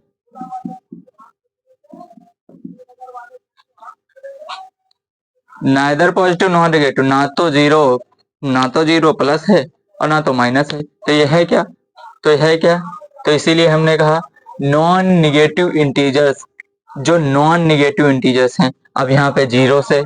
Neither positive nor negative, ना तो जीरो प्लस है और ना तो माइनस है, तो ये है क्या? तो ये है क्या? तो इसीलिए हमने कहा नॉन निगेटिव इंटीजर्स, जो नॉन निगेटिव इंटीजर्स हैं। अब यहाँ पे जीरो से,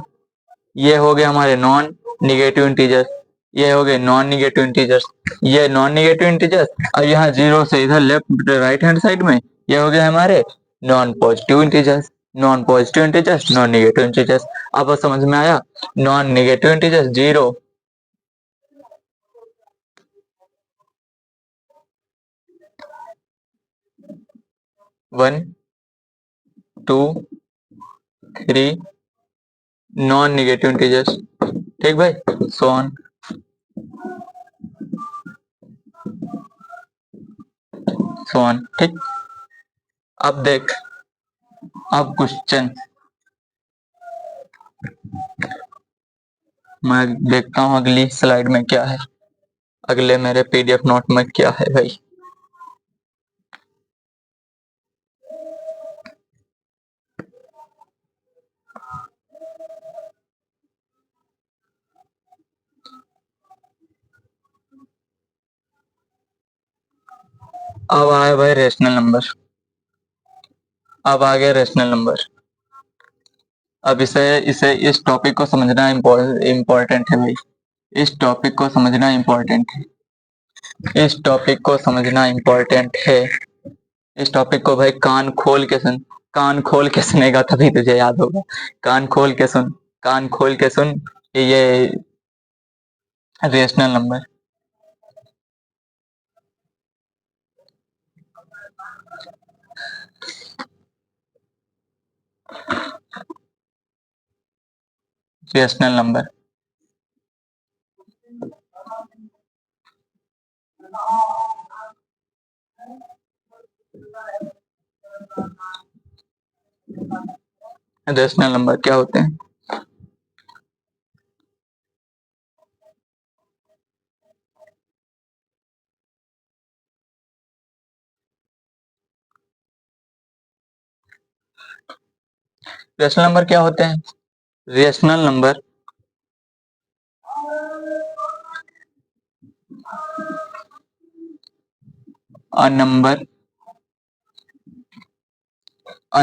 ये हो गए हमारे नॉन निगेटिव इंटीजर्स, ये हो गए नॉन निगेटिव इंटीजर्स, ये नॉन निगेटिव इंटीजर्स। अब यहाँ जीरो से इधर लेफ्ट राइट हैंड साइड में ये हो गए हमारे non positive integers, non positive integers, non negative integers. अब समझ में आया? Non negative integers zero, 1 2 3 non negative integers. ठीक भाई, सो ऑन, सो ऑन। ठीक, अब देख, अब क्वेश्चन मैं देखता हूँ अगली स्लाइड में क्या है, अगले मेरे पीडीएफ नोट में क्या है भाई। अब आए भाई रेशनल नंबर, अब आ गया रेशनल नंबर। अब इसे इसे इस टॉपिक को समझना इम्पोर्टेंट है भाई, इस टॉपिक को समझना इम्पोर्टेंट है, इस टॉपिक को समझना इम्पोर्टेंट है। इस टॉपिक को भाई कान खोल के सुन, कान खोल के सुनेगा तभी तुझे याद होगा। कान खोल के सुन, कान खोल के सुन। ये rational number, rational number. Rational number क्या होते हैं? रेशनल नंबर क्या होते हैं? Rational number a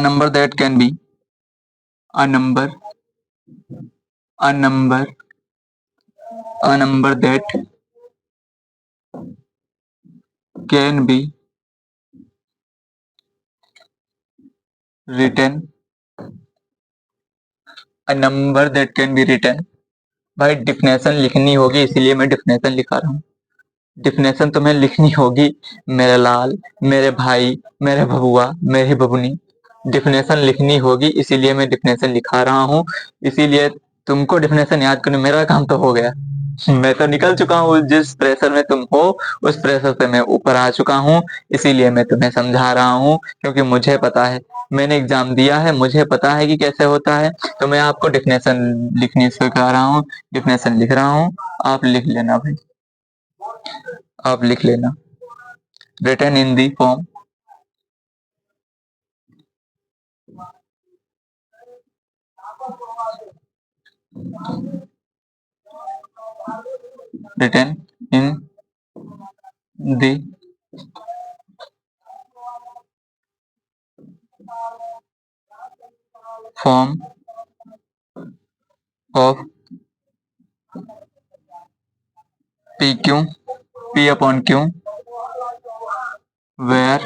number that can be a number a number a number that can be written a number that can be written। भाई definition लिखनी होगी इसीलिए मैं डिफिनेशन लिखा रहा हूँ। डिफिनेशन तुम्हें लिखनी होगी मेरे लाल, मेरे भाई, मेरे बबुआ, मेरी बबुनी। डिफिनेशन लिखनी होगी इसीलिए मैं डिफिनेशन लिखा रहा हूँ। इसीलिए तुमको डिफिनेशन याद करने मेरा काम तो हो गया। मैं तो निकल चुका हूँ जिस प्रेशर में तुम हो, उस प्रेशर से मैं ऊपर आ चुका हूँ। इसीलिए मैं तुम्हें समझा रहा हूँ क्योंकि मुझे पता है, मैंने एग्जाम दिया है, मुझे पता है कि कैसे होता है। तो मैं आपको डिफिनेशन लिखनी सिखा रहा हूँ, डिफिनेशन लिख रहा हूँ। आप लिख लेना भाई, आप लिख लेना। Written in the form written in the form of PQ P upon Q where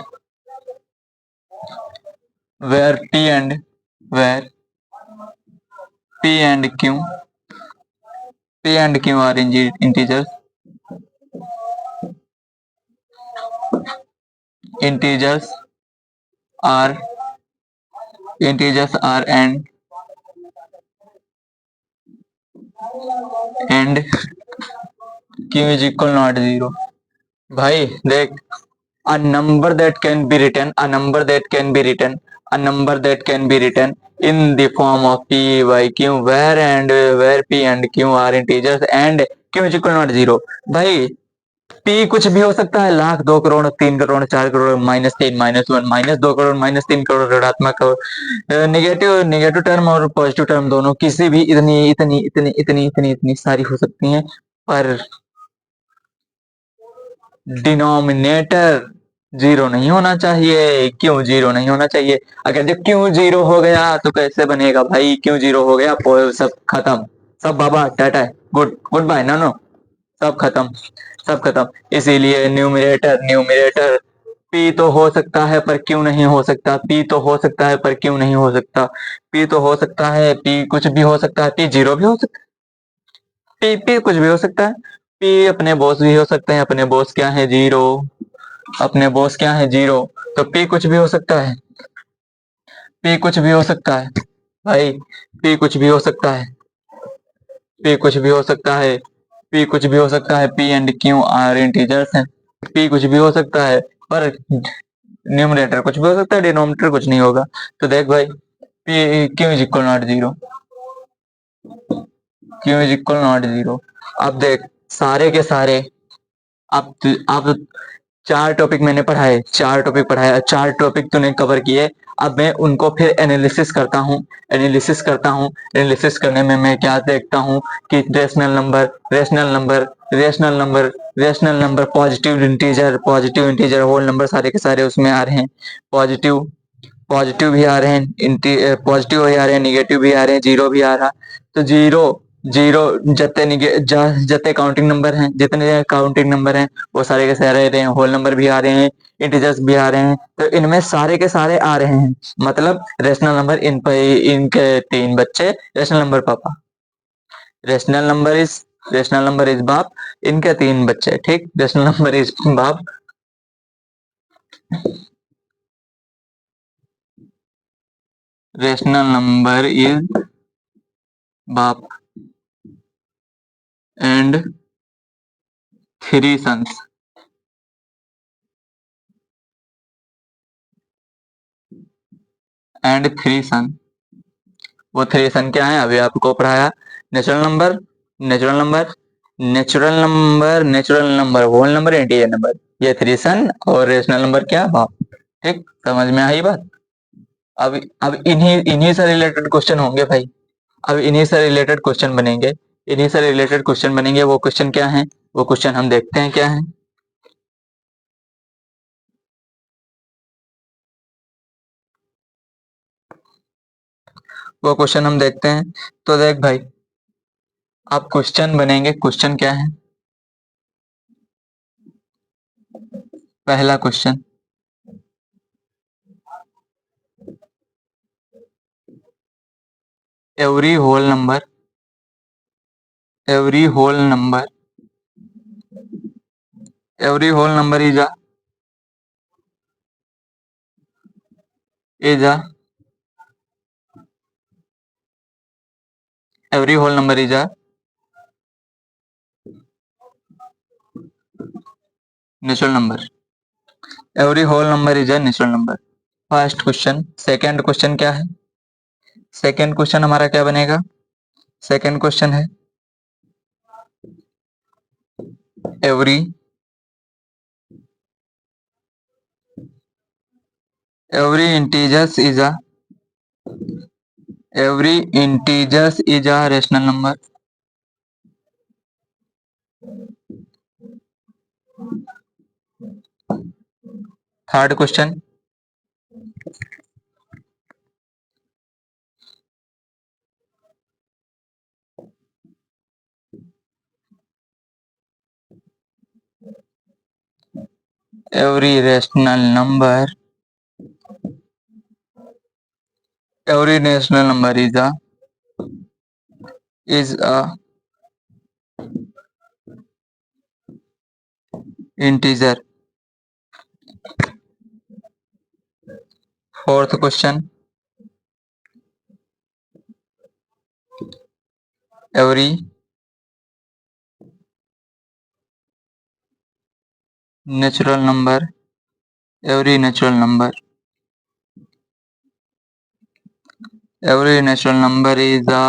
P and where P and Q are integers integers are and Q is equal not zero। भाई देख, a number that can be written a number that can be written a number that can be written in the form of P by Q where P and Q are integers and Q is equal not zero। भाई P कुछ भी हो सकता है, लाख, 2 करोड़, 3 करोड़, 4 करोड़, -3, -1, -2 करोड़, -3 करोड़, ऋणात्मक, negative negative term और positive term दोनों किसी भी इतनी इतनी इतनी इतनी इतनी इतनी सारी हो सकती हैं, पर डिनोमिनेटर जीरो नहीं होना चाहिए। क्यों जीरो नहीं होना चाहिए? अगर जब क्यों जीरो हो गया तो कैसे बनेगा भाई? क्यों जीरो हो गया, सब खत्म, सब बाबा टाटा, good good bye, no no, सब खत्म, सब खत्म। इसीलिए न्यूमरेटर न्यूमरेटर पी तो हो सकता है पर क्यों नहीं हो सकता? पी तो हो सकता है पर क्यों नहीं हो सकता? पी तो हो सकता है, पी कुछ भी हो सकता है, पी जीरो भी हो सकता है, पी कुछ भी हो सकता है। पी अपने बॉस भी हो सकते हैं, अपने बॉस क्या है? जीरो। अपने बॉस क्या है? जीरो। तो पी कुछ भी हो सकता है, पी कुछ भी हो सकता है भाई, पी कुछ भी हो सकता है, पी कुछ भी हो सकता है, पी कुछ भी हो सकता है। P and q are integers हैं। पी कुछ भी हो सकता है पर न्यूमरेटर कुछ भी हो सकता है, डिनोमिनेटर कुछ नहीं होगा। तो देख भाई, P Q is equal not zero, Q is equal not zero. अब देख, सारे के सारे, अब 4 टॉपिक मैंने पढ़ाए, 4 टॉपिक पढ़ाए, 4 टॉपिक तूने कवर किए। अब मैं उनको फिर एनालिसिस करता हूँ, एनालिसिस करता हूँ। एनालिसिस करने में मैं क्या देखता हूँ कि rational number, rational number, rational number, rational number, positive integer, whole number सारे के सारे उसमें आ रहे हैं। पॉजिटिव पॉजिटिव भी आ रहे हैं, पॉजिटिव भी आ रहे हैं, निगेटिव भी आ रहे हैं, जीरो भी आ रहा। तो जीरो जीरो जितने काउंटिंग नंबर हैं, जितने काउंटिंग नंबर हैं वो सारे के सारे आ रहे हैं। होल नंबर भी आ रहे हैं, इंटीजर्स भी आ रहे हैं। तो इनमें सारे के सारे आ रहे हैं, मतलब रेशनल नंबर इन पे, इनके 3 बच्चे, रेशनल नंबर पापा, rational number is rational number is बाप, इनके 3 बच्चे, ठीक, रेशनल नंबर इज बाप, रेशनल नंबर इज बाप and three sons. And three son. वो थ्री सन क्या है, अभी आपको पढ़ाया। Natural number, natural number, natural number, natural number, whole number, integer number, ये थ्री सन और रेशनल नंबर क्या, बाप। ठीक, समझ में आई बात। अब इन्हीं इन्हीं से रिलेटेड क्वेश्चन होंगे भाई। अब इन्हीं से रिलेटेड क्वेश्चन बनेंगे, इन्हीं से रिलेटेड क्वेश्चन बनेंगे। वो क्वेश्चन क्या है, वो क्वेश्चन हम देखते हैं क्या है। वो क्वेश्चन हम देखते हैं। तो देख भाई, अब क्वेश्चन बनेंगे। क्वेश्चन क्या है, पहला question, every whole number, every whole number, every whole number is a every whole number is a natural number, every whole number is a natural number। First question. Second question क्या है, second question हमारा क्या बनेगा, second question है every every integers is a every integers is a rational number. Third question, every rational number, every rational number is a integer. Fourth question, every natural number, every natural number, every natural number is a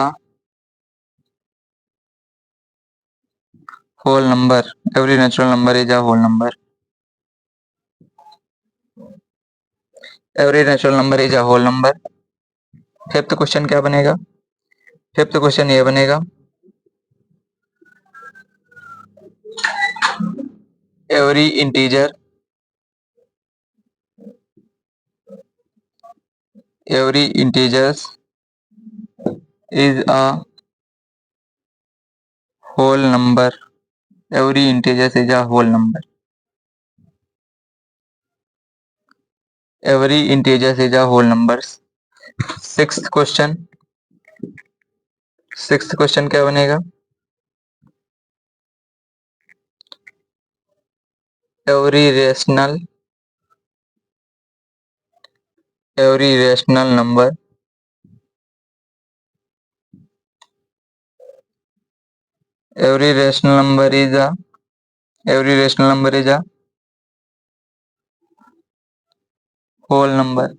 whole number, every natural number is a whole number, every natural number is a whole number। Fifth question क्या बनेगा, fifth question ये बनेगा every integer, every integers is a whole number, every integers is a whole number, every integers is a whole number. Sixth question, sixth question क्या बनेगा, every rational, every rational number, every rational number is a every rational number is a whole number.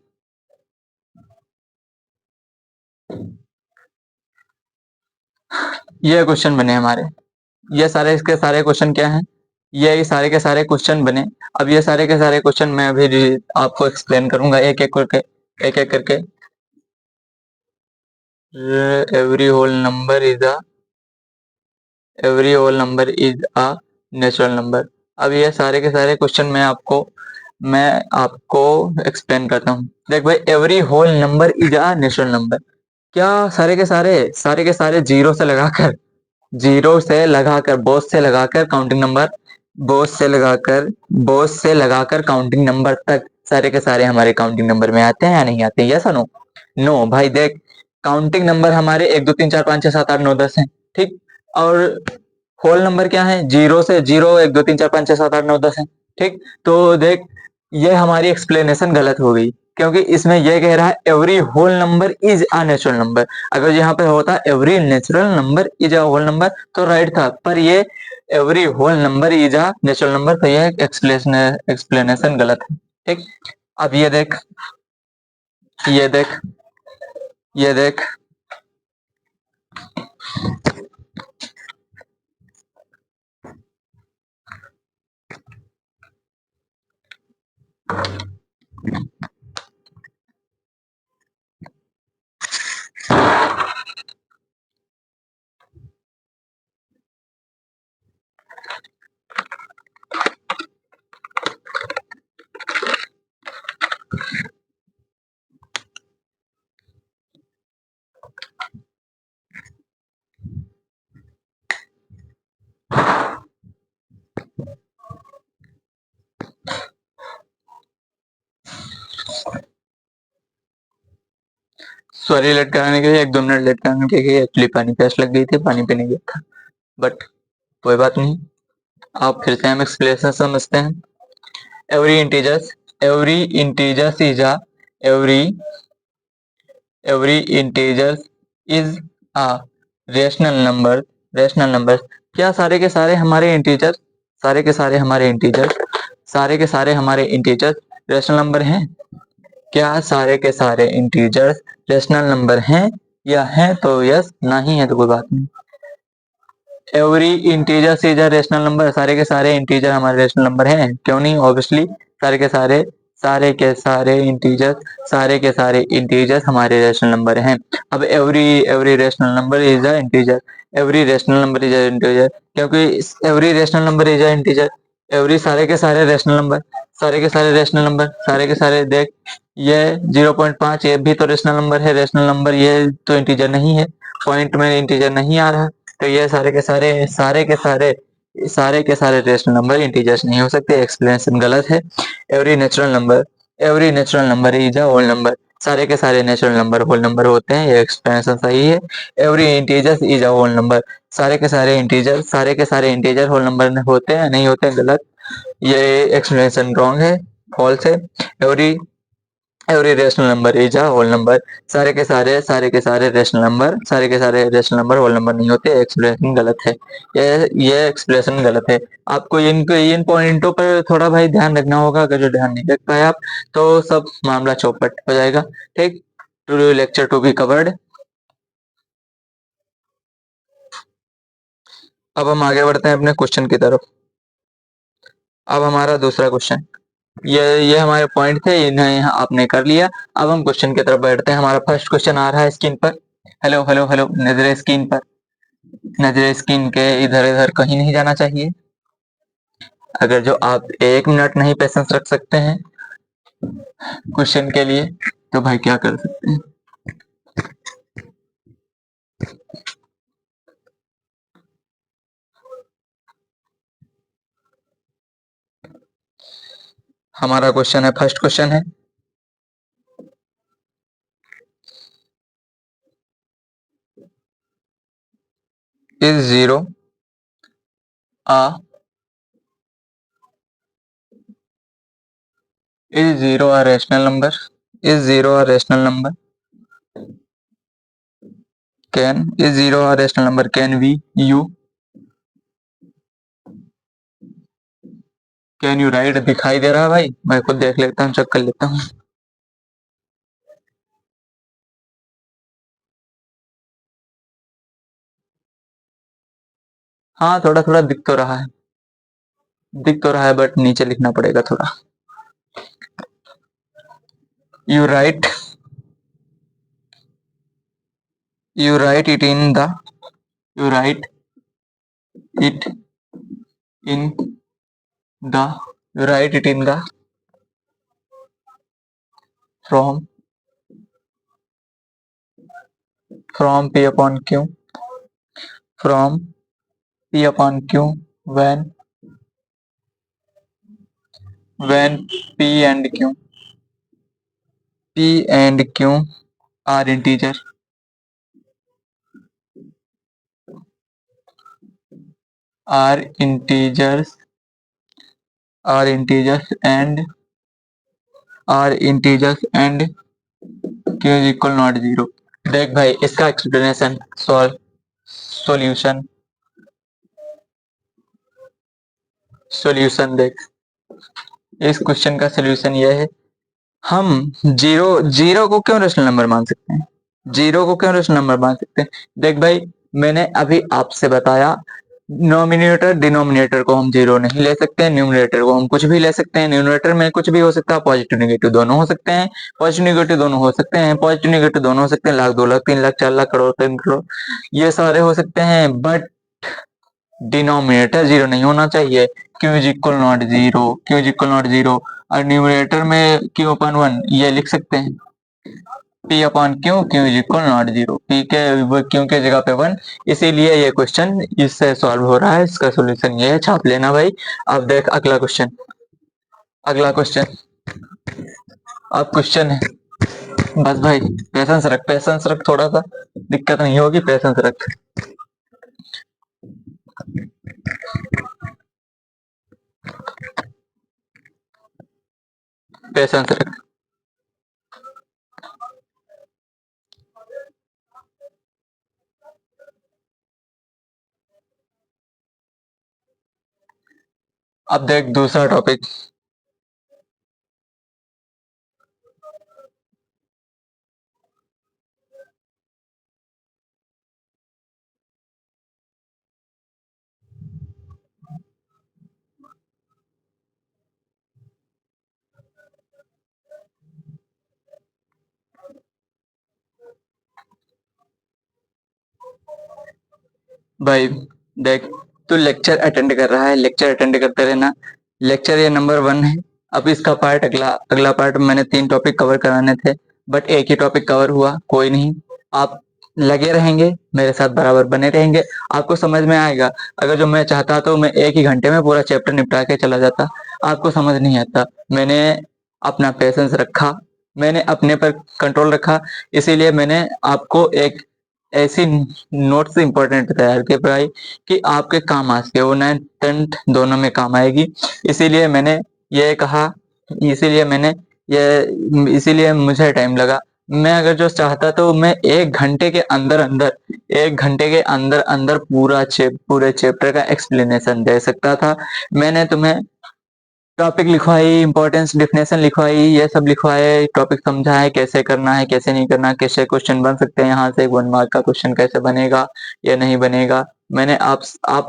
ये question बने हमारे, ये सारे इसके सारे question क्या हैं, ये सारे के सारे क्वेश्चन बने। अब ये सारे के सारे क्वेश्चन मैं अभी आपको एक्सप्लेन करूंगा एक एक करके, एक एक करके। Every whole number is a every whole number is a natural number. अब ये सारे के सारे क्वेश्चन मैं आपको एक्सप्लेन करता हूँ। देख भाई, every whole number is a natural number, क्या सारे के सारे जीरो से लगाकर, जीरो से लगाकर, बोस से लगाकर काउंटिंग नंबर, बोस से लगाकर, बोस से लगाकर काउंटिंग नंबर तक सारे के सारे हमारे काउंटिंग नंबर में आते हैं या नहीं आते हैं, यस नो। नो भाई देख, काउंटिंग नंबर हमारे 1 2 3 4 5 6 7 8 9 10 हैं, ठीक। और होल नंबर क्या है, जीरो से जीरो, 1 2 3 4 5 6 7 8 9 10 है, ठीक। तो देख, ये हमारी एक्सप्लेनेशन गलत हो गई, क्योंकि इसमें यह कह रहा है every whole number is a natural number. अगर यहाँ पे होता every natural number is a whole number तो राइट था, पर ये every whole number is a natural number, तो ये एक्सप्लेनेशन गलत है। ठीक, अब ये देख, ये देख, ये देख, सॉरी लेट कराने के लिए, 1-2 मिनट लेट कराने के लिए, एक्चुअली पानी प्यास लग गई थी, पानी पीने गया था, बट कोई बात नहीं। आप फिर से हम एक्सप्लेनेशन समझते हैं। Every integers, every integers is a, every every integers is a rational number, rational number. क्या सारे के सारे हमारे इंटीजर, सारे के सारे हमारे इंटीजर, सारे के सारे हमारे इंटीजर रेशनल नंबर हैं? क्या सारे के सारे इंटीजर्स रेशनल नंबर हैं? या हैं तो यस, नहीं है तो कोई बात नहीं। Every integer is a rational number, सारे के सारे इंटीजर हमारे रेशनल नंबर हैं, क्यों नहीं? ऑब्वियसली सारे के सारे, सारे के सारे इंटीजर, सारे के सारे इंटीजर हमारे रेशनल नंबर हैं। अब every, every rational number is a integer, every rational number is a integer, क्योंकि every rational number is a integer, every सारे के सारे रेशनल नंबर, सारे के सारे रेशनल नंबर, सारे के सारे देख, ये 0.5 ये भी तो रेशनल नंबर है, रेशनल नंबर, ये तो इंटीजर नहीं है, पॉइंट में इंटीजर नहीं आ रहा, तो ये सारे के सारे, सारे के सारे, सारे के सारे रेशनल नंबर इंटीजर्स नहीं हो सकते, एक्सप्लेनेशन गलत है। Every natural number, every natural number is a whole number, सारे के सारे नेचुरल नंबर होल नंबर होते हैं, ये एक्सप्लेनेशन सही है। Every integer is a whole number, सारे के सारे इंटीजर, सारे के सारे इंटीजर होल नंबर होते हैं, नहीं होते, गलत, ये एक्सप्लेनेशन रॉन्ग है, फॉल्स है। Every, every rational number is a whole number, सारे के सारे, सारे के सारे रेशनल नंबर, सारे के सारे रेशनल नंबर होल नंबर नहीं होते, एक्सप्लेनेशन गलत है। ये एक्सप्लेनेशन गलत है। आपको इन पॉइंटों पर थोड़ा भाई ध्यान रखना होगा, अगर जो ध्यान नहीं रख पाए आप तो सब मामला चौपट हो जाएगा। ठीक, two lecture to be covered. अब हम आगे बढ़ते हैं अपने क्वेश्चन की तरफ। अब हमारा दूसरा क्वेश्चन, ये हमारे पॉइंट थे, इन्हें आपने कर लिया। अब हम क्वेश्चन की तरफ बैठते हैं। हमारा फर्स्ट क्वेश्चन आ रहा है स्क्रीन पर। हेलो हेलो हेलो, नजर स्क्रीन पर, नजर स्क्रीन के इधर इधर कहीं नहीं जाना चाहिए। अगर जो आप 1 मिनट नहीं पेशेंस रख सकते हैं क्वेश्चन के लिए, तो भाई क्या कर सकते हैं। हमारा क्वेश्चन है, फर्स्ट क्वेश्चन है, is zero a, is zero a rational number, is zero a rational number, can, is zero a rational number, can we, you, can you right, दिखाई दे रहा है भाई? मैं खुद देख लेता हूँ, चेक कर लेता हूँ। हाँ, थोड़ा थोड़ा दिख तो रहा है, दिख तो रहा है, बट नीचे लिखना पड़ेगा थोड़ा। You write, you write it in the, you write it in the, you write it in the from, from p upon q, from p upon q, when, when p and q, p and q are integer, are integers, are integers and are integers and q is equal not zero. देख भाई इसका explanation solve solution solution देख, इस question का solution ये है, हम zero zero को क्यों रेशनल नंबर मान सकते हैं, जीरो को क्यों रेशनल नंबर मान सकते हैं। देख भाई मैंने अभी आपसे बताया, नोमिनेटर डिनोमिनेटर को हम जीरो नहीं ले सकते हैं, न्यूमरेटर को हम कुछ भी ले सकते हैं, न्यूमरेटर में कुछ भी हो सकता है, पॉजिटिव नेगेटिव दोनों हो सकते हैं, पॉजिटिव नेगेटिव दोनों हो सकते हैं, पॉजिटिव नेगेटिव दोनों हो सकते हैं, लाख 2 लाख 3 लाख 4 लाख करोड़ 3 करोड़ ये सारे हो सकते हैं, बट डिनोमिनेटर जीरो नहीं होना चाहिए। Q is equal not zero, Q is equal not zero, और न्यूमरेटर में क्यू अपन 1 ये लिख सकते हैं, P upon Q, Q is equal not zero, P के क्यू के जगह पे 1, इसीलिए ये क्वेश्चन इससे सॉल्व हो रहा है, इसका सॉल्यूशन ये है, छाप लेना भाई। अब देख अगला क्वेश्चन, अगला क्वेश्चन, अब क्वेश्चन है, बस भाई पेशेंस रख, थोड़ा सा दिक्कत नहीं होगी, पेशेंस रख। पेशेंस रख। अब देख दूसरा टॉपिक, भाई देख तू लेक्चर अटेंड कर रहा है, लेक्चर अटेंड करते रहना, लेक्चर ये नंबर 1 है। अब इसका पार्ट अगला अगला पार्ट मैंने 3 टॉपिक कवर कराने थे, बट एक ही टॉपिक कवर हुआ, कोई नहीं, आप लगे रहेंगे मेरे साथ, बराबर बने रहेंगे, आपको समझ में आएगा। अगर जो मैं चाहता तो मैं एक ही घंटे में पूरा चैप्टर निपटा के चला जाता, आपको समझ नहीं आता। मैंने अपना पेशेंस रखा, मैंने अपने पर कंट्रोल रखा, इसीलिए मैंने आपको एक ऐसी नोट्स इंपॉर्टेंट तैयार की भाई कि आपके काम आ सके, वो 9th 10th दोनों में काम आएगी। इसीलिए मैंने ये कहा, इसीलिए मैंने इसीलिए मुझे टाइम लगा। मैं अगर जो चाहता तो मैं एक घंटे के अंदर अंदर, एक घंटे के अंदर अंदर पूरे चैप्टर का एक्सप्लेनेशन दे सकता था। मैंने तुम्हें टॉपिक लिखवाई, इंपॉर्टेंस डिफिनेशन लिखवाई, ये सब लिखवाए, टॉपिक समझाए, कैसे करना है कैसे नहीं करना, कैसे क्वेश्चन बन सकते हैं, यहाँ से 1 मार्क का क्वेश्चन कैसे बनेगा या नहीं बनेगा, मैंने आप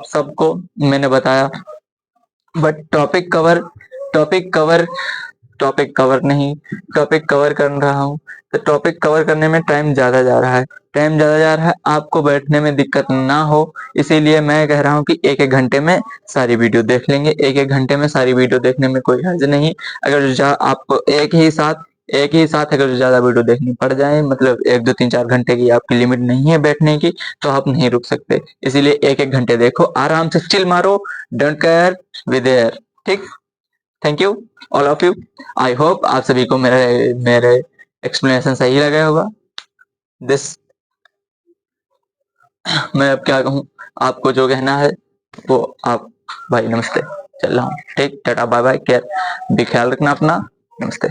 सबको मैंने बताया। But topic cover topic cover नहीं, टॉपिक कवर कर रहा हूँ, तो टॉपिक कवर करने में टाइम ज्यादा जा रहा है, टाइम ज्यादा जा रहा है, आपको बैठने में दिक्कत ना हो, इसीलिए मैं कह रहा हूँ कि एक एक घंटे में सारी वीडियो देख लेंगे, एक एक घंटे में सारी वीडियो देखने में कोई हर्ज नहीं। अगर आपको एक ही साथ अगर ज्यादा वीडियो देखनी पड़ जाए, मतलब 1 2 3 4 घंटे की आपकी लिमिट नहीं है बैठने की, तो आप नहीं रुक सकते, इसीलिए एक एक घंटे देखो, आराम से चिल मारो, डोंट केयर विद एयर, ठीक। Thank you all of you, I hope आप सभी को मेरे मेरे एक्सप्लेनेशन सही लगा होगा। दिस मैं अब क्या कहूँ, आपको जो कहना है वो आप, भाई नमस्ते, चल रहा हूँ, ठीक, टाटा बाय बाय, केयर, भी ख्याल रखना अपना, नमस्ते।